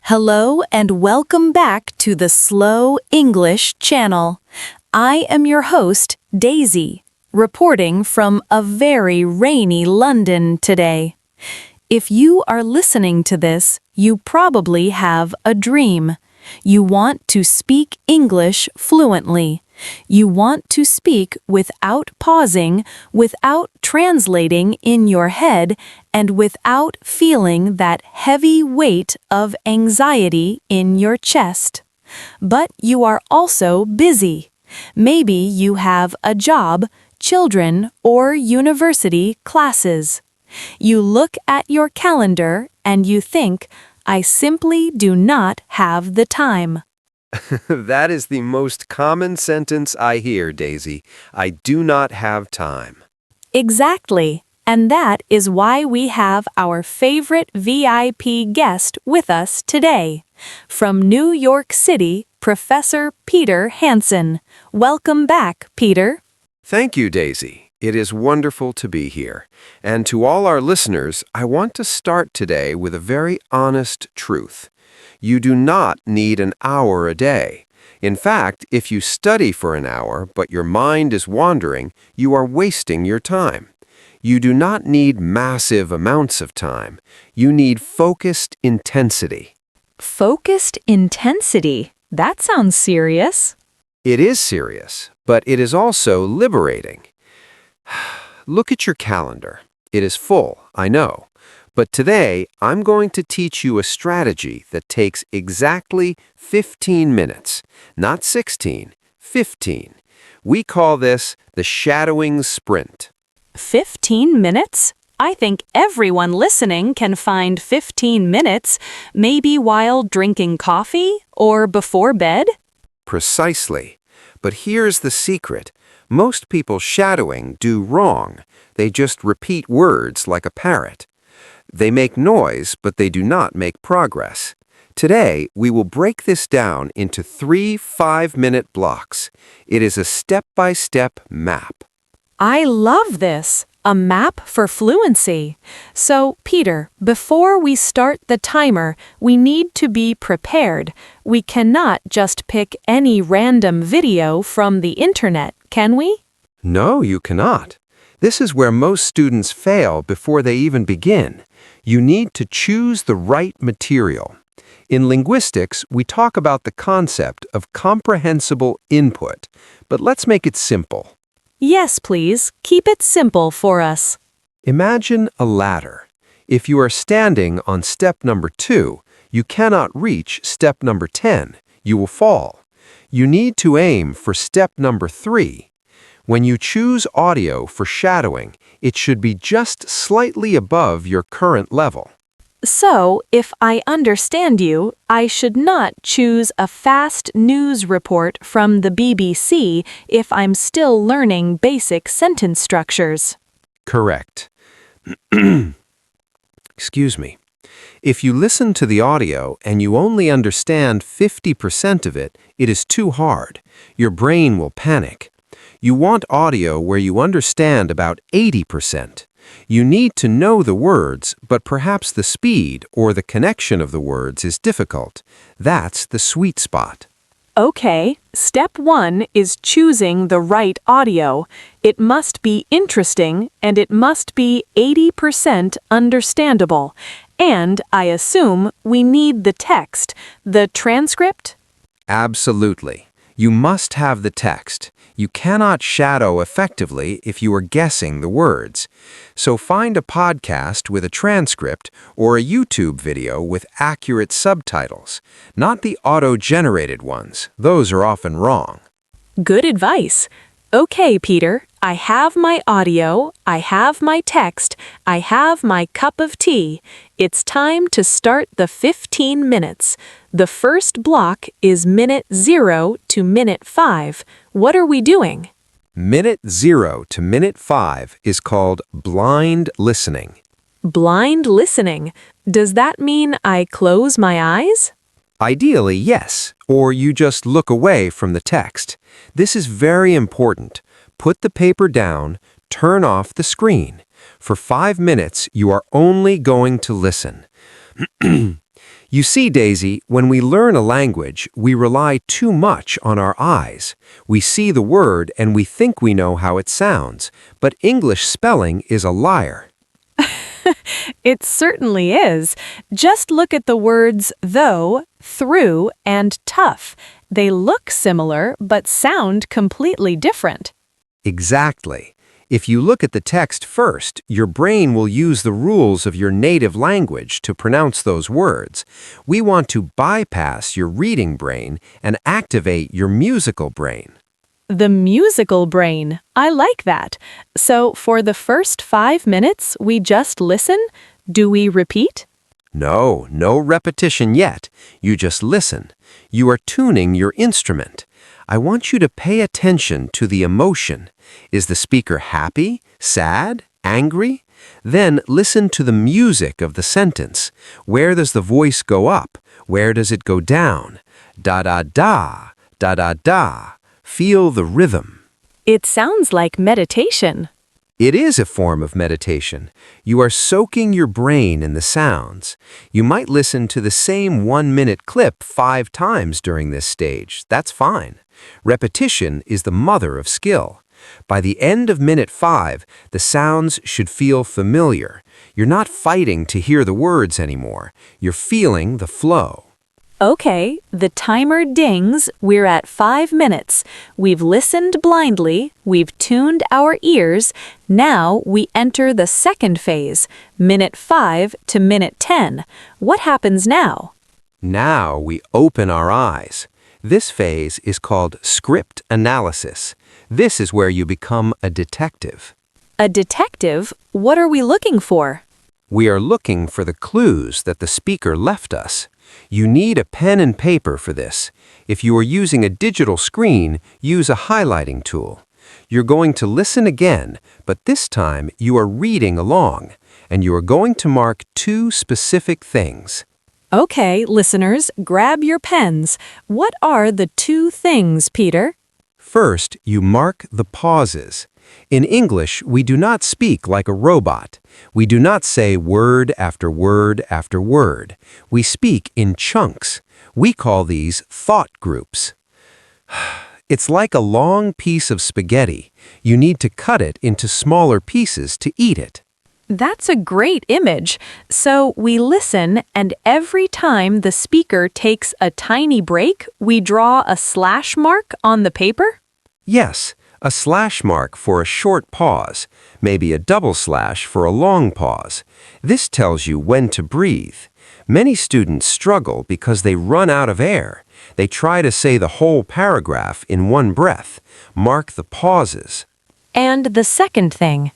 Hello and welcome back to the Slow English channel. I am your host, Daisy, reporting from a very rainy London today. If you are listening to this, you probably have a dream. You want to speak English fluently. You want to speak without pausing, without translating in your head, and without feeling that heavy weight of anxiety in your chest. But you are also busy. Maybe you have a job, children, or university classes. You look at your calendar and you think, I simply do not have the time. That is the most common sentence I hear, Daisy. I do not have time. Exactly. And that is why we have our favorite VIP guest with us today. From New York City, Professor Peter Hanson. Welcome back, Peter. Thank you, Daisy. It is wonderful to be here. And to all our listeners, I want to start today with a very honest truth. You do not need an hour a day. In fact, if you study for an hour, but your mind is wandering, you are wasting your time. You do not need massive amounts of time. You need focused intensity. Focused intensity? That sounds serious. It is serious, but it is also liberating. Look at your calendar. It is full, I know. But today, I'm going to teach you a strategy that takes exactly 15 minutes, not 16, 15. We call this the shadowing sprint. 15 minutes? I think everyone listening can find 15 minutes, maybe while drinking coffee or before bed. Precisely. But here's the secret. Most people shadowing do wrong. They just repeat words like a parrot. They make noise, but they do not make progress. Today, we will break this down into 3 5-minute blocks. It is a step-by-step map. I love this. A map for fluency. So, Peter, before we start the timer, we need to be prepared. We cannot just pick any random video from the internet, can we? No, you cannot. This is where most students fail before they even begin. You need to choose the right material. In linguistics, we talk about the concept of comprehensible input, but let's make it simple. Yes, please. Keep it simple for us. Imagine a ladder. If you are standing on step number 2, you cannot reach step number 10. You will fall. You need to aim for step number 3. When you choose audio for shadowing, it should be just slightly above your current level. So, if I understand you, I should not choose a fast news report from the BBC if I'm still learning basic sentence structures. Correct. Excuse me. If you listen to the audio and you only understand 50% of it, it is too hard. Your brain will panic. You want audio where you understand about 80%. You need to know the words, but perhaps the speed or the connection of the words is difficult. That's the sweet spot. Okay, step 1 is choosing the right audio. It must be interesting and it must be 80% understandable. And I assume we need the text, the transcript? Absolutely. You must have the text. You cannot shadow effectively if you are guessing the words. So find a podcast with a transcript or a YouTube video with accurate subtitles, not the auto-generated ones. Those are often wrong. Good advice. Okay, Peter, I have my audio, I have my text, I have my cup of tea. It's time to start the 15 minutes. The first block is minute 0 to minute 5. What are we doing? Minute 0 to minute 5 is called blind listening. Blind listening. Does that mean I close my eyes? Ideally, yes, or you just look away from the text. This is very important. Put the paper down, turn off the screen. For 5 minutes, you are only going to listen. You see, Daisy, when we learn a language, we rely too much on our eyes. We see the word and we think we know how it sounds, but English spelling is a liar. It certainly is. Just look at the words though, through, and tough. They look similar, but sound completely different. Exactly. If you look at the text first, your brain will use the rules of your native language to pronounce those words. We want to bypass your reading brain and activate your musical brain. The musical brain. I like that. So for the first 5 minutes, we just listen? Do we repeat? No, no repetition yet. You just listen. You are tuning your instrument. I want you to pay attention to the emotion. Is the speaker happy, sad, angry? Then listen to the music of the sentence. Where does the voice go up? Where does it go down? Da-da-da, da-da-da. Feel the rhythm. It sounds like meditation. It is a form of meditation. You are soaking your brain in the sounds. You might listen to the same 1-minute clip 5 times during this stage. That's fine. Repetition is the mother of skill. By the end of minute 5, the sounds should feel familiar. You're not fighting to hear the words anymore. You're feeling the flow. Okay, the timer dings. We're at 5 minutes. We've listened blindly. We've tuned our ears. Now we enter the second phase, minute 5 to minute 10. What happens now? Now we open our eyes. This phase is called script analysis. This is where you become a detective. A detective? What are we looking for? We are looking for the clues that the speaker left us. You need a pen and paper for this. If you are using a digital screen, use a highlighting tool. You're going to listen again, but this time you are reading along, and you are going to mark 2 specific things. Okay, listeners, grab your pens. What are the 2 things, Peter? First, you mark the pauses. In English, we do not speak like a robot. We do not say word after word after word. We speak in chunks. We call these thought groups. It's like a long piece of spaghetti. You need to cut it into smaller pieces to eat it. That's a great image. So we listen, and every time the speaker takes a tiny break, we draw a slash mark on the paper? Yes, a slash mark for a short pause, maybe a double slash for a long pause. This tells you when to breathe. Many students struggle because they run out of air. They try to say the whole paragraph in one breath. Mark the pauses. And the second thing?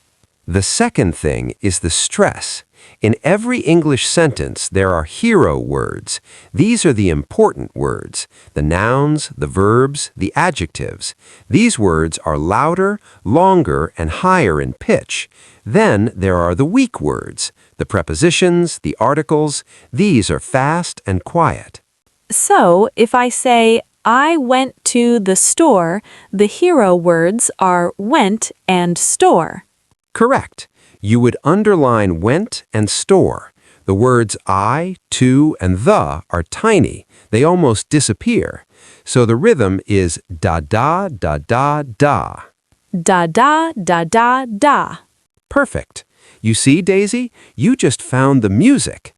The second thing is the stress. In every English sentence, there are hero words. These are the important words, the nouns, the verbs, the adjectives. These words are louder, longer, and higher in pitch. Then there are the weak words, the prepositions, the articles. These are fast and quiet. So, if I say, I went to the store, the hero words are went and store. Correct. You would underline went and store. The words I, to, and the are tiny. They almost disappear. So the rhythm is da-da, da-da, da. Da-da, da-da, da. Perfect. You see, Daisy, you just found the music.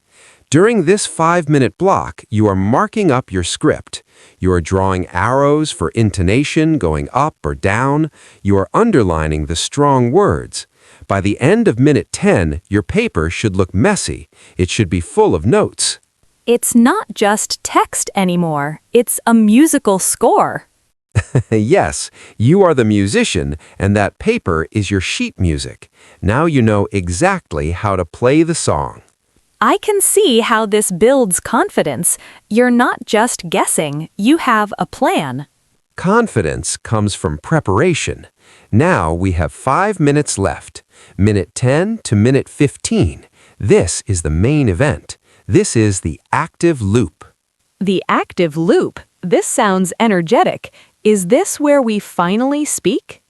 During this 5-minute block, you are marking up your script. You are drawing arrows for intonation going up or down. You are underlining the strong words. By the end of minute 10, your paper should look messy. It should be full of notes. It's not just text anymore. It's a musical score. Yes, you are the musician, and that paper is your sheet music. Now you know exactly how to play the song. I can see how this builds confidence. You're not just guessing, you have a plan. Confidence comes from preparation. Now we have 5 minutes left. Minute 10 to minute 15. This is the main event. This is the active loop. The active loop. This sounds energetic. Is this where we finally speak?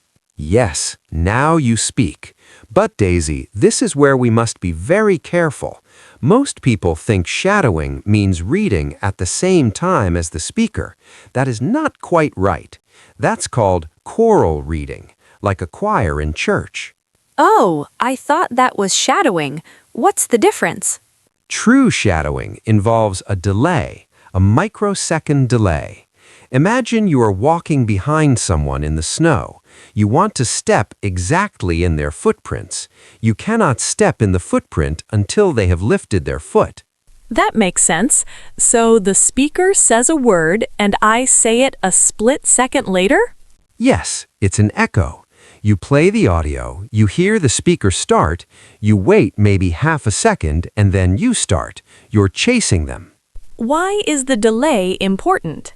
Yes, now you speak. But Daisy, this is where we must be very careful. Most people think shadowing means reading at the same time as the speaker. That is not quite right. That's called choral reading, like a choir in church. Oh, I thought that was shadowing. What's the difference? True shadowing involves a delay, a microsecond delay. Imagine you are walking behind someone in the snow. You want to step exactly in their footprints. You cannot step in the footprint until they have lifted their foot. That makes sense. So the speaker says a word and I say it a split second later? Yes, it's an echo. You play the audio, you hear the speaker start, you wait maybe half a second, and then you start. You're chasing them. Why is the delay important?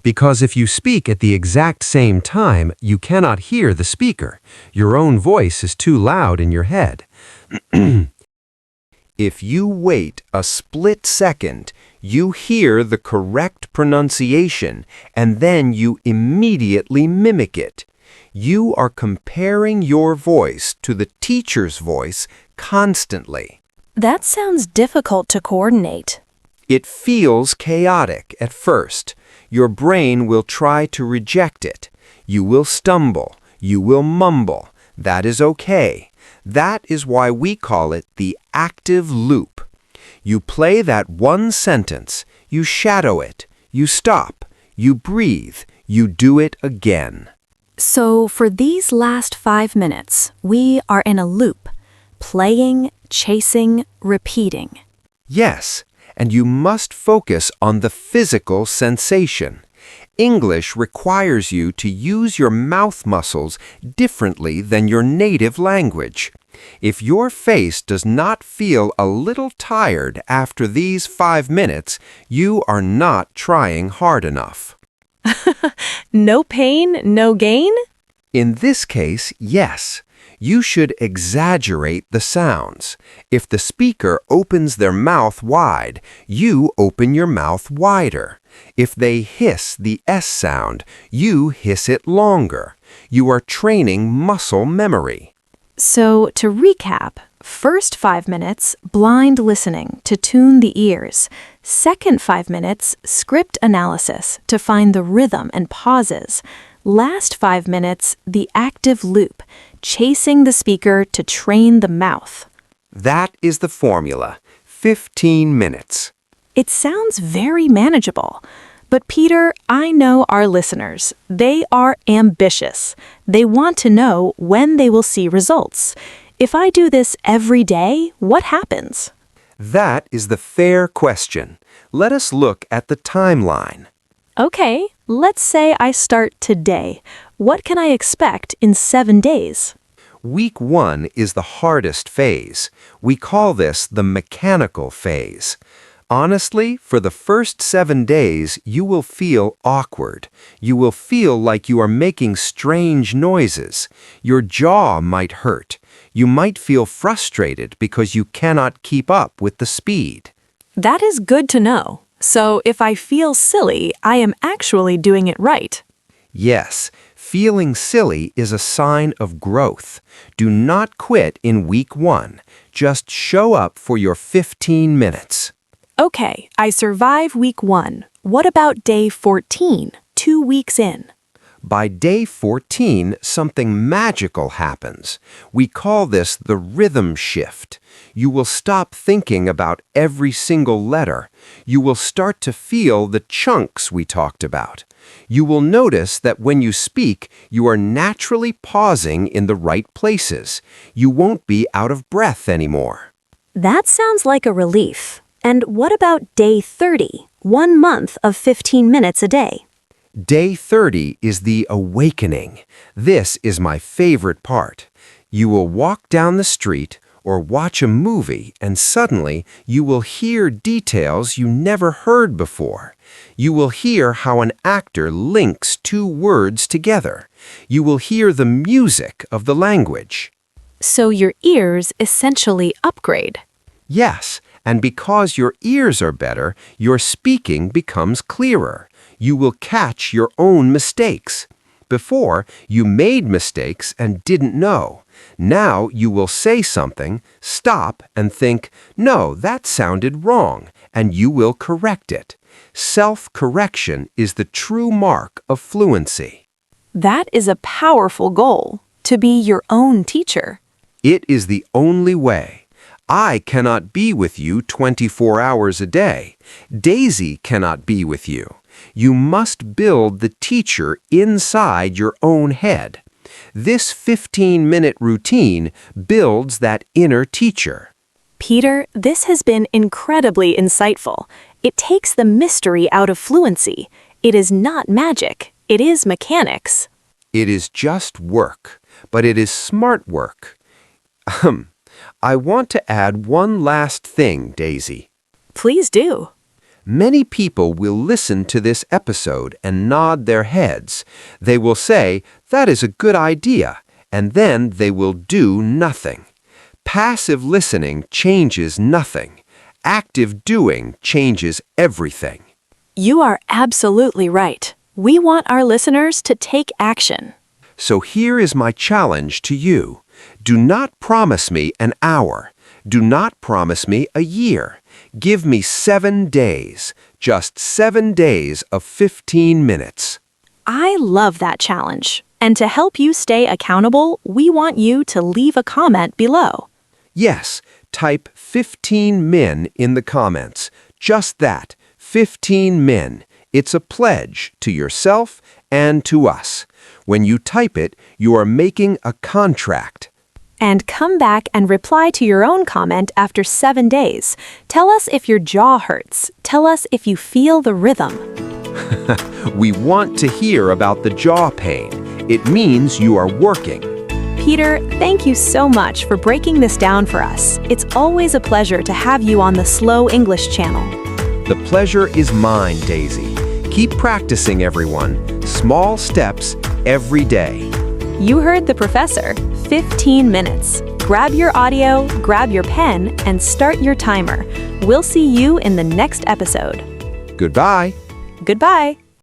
Because if you speak at the exact same time, you cannot hear the speaker. Your own voice is too loud in your head. If you wait a split second, you hear the correct pronunciation, and then you immediately mimic it. You are comparing your voice to the teacher's voice constantly. That sounds difficult to coordinate. It feels chaotic at first. Your brain will try to reject it. You will stumble. You will mumble. That is okay. That is why we call it the active loop. You play that one sentence, you shadow it, you stop, you breathe, you do it again. So for these last 5 minutes, we are in a loop, playing, chasing, repeating. Yes, and you must focus on the physical sensation. English requires you to use your mouth muscles differently than your native language. If your face does not feel a little tired after these 5 minutes, you are not trying hard enough. No pain, no gain? In this case, yes. You should exaggerate the sounds. If the speaker opens their mouth wide, you open your mouth wider. If they hiss the S sound, you hiss it longer. You are training muscle memory. So to recap, first 5 minutes, blind listening to tune the ears. Second 5 minutes, script analysis to find the rhythm and pauses. Last 5 minutes, the active loop, chasing the speaker to train the mouth. That is the formula. 15 minutes. It sounds very manageable. But Peter, I know our listeners. They are ambitious. They want to know when they will see results. If I do this every day, what happens? That is the fair question. Let us look at the timeline. Okay, let's say I start today. What can I expect in 7 days? Week 1 is the hardest phase. We call this the mechanical phase. Honestly, for the first 7 days, you will feel awkward. You will feel like you are making strange noises. Your jaw might hurt. You might feel frustrated because you cannot keep up with the speed. That is good to know. So if I feel silly, I am actually doing it right. Yes, feeling silly is a sign of growth. Do not quit in week 1. Just show up for your 15 minutes. Okay, I survive week 1. What about day 14, 2 weeks in? By day 14, something magical happens. We call this the rhythm shift. You will stop thinking about every single letter. You will start to feel the chunks we talked about. You will notice that when you speak, you are naturally pausing in the right places. You won't be out of breath anymore. That sounds like a relief. And what about day 30, 1 month of 15 minutes a day? Day 30 is the awakening. This is my favorite part. You will walk down the street or watch a movie and suddenly you will hear details you never heard before. You will hear how an actor links 2 words together. You will hear the music of the language. So your ears essentially upgrade. Yes, and because your ears are better, your speaking becomes clearer. You will catch your own mistakes. Before, you made mistakes and didn't know. Now you will say something, stop, and think, no, that sounded wrong, and you will correct it. Self-correction is the true mark of fluency. That is a powerful goal, to be your own teacher. It is the only way. I cannot be with you 24 hours a day. Daisy cannot be with you. You must build the teacher inside your own head. This 15-minute routine builds that inner teacher. Peter, this has been incredibly insightful. It takes the mystery out of fluency. It is not magic. It is mechanics. It is just work, but it is smart work. I want to add one last thing, Daisy. Please do. Many people will listen to this episode and nod their heads. They will say, that is a good idea, and then they will do nothing. Passive listening changes nothing. Active doing changes everything. You are absolutely right. We want our listeners to take action. So here is my challenge to you. Do not promise me an hour. Do not promise me a year. Give me 7 days. Just 7 days of 15 minutes. I love that challenge. And to help you stay accountable, we want you to leave a comment below. Yes, type 15 min in the comments. Just that, 15 min. It's a pledge to yourself and to us. When you type it, you are making a contract. And come back and reply to your own comment after 7 days. Tell us if your jaw hurts. Tell us if you feel the rhythm. We want to hear about the jaw pain. It means you are working. Peter, thank you so much for breaking this down for us. It's always a pleasure to have you on the Slow English channel. The pleasure is mine, Daisy. Keep practicing, everyone. Small steps every day. You heard the professor. 15 minutes. Grab your audio, grab your pen, and start your timer. We'll see you in the next episode. Goodbye. Goodbye.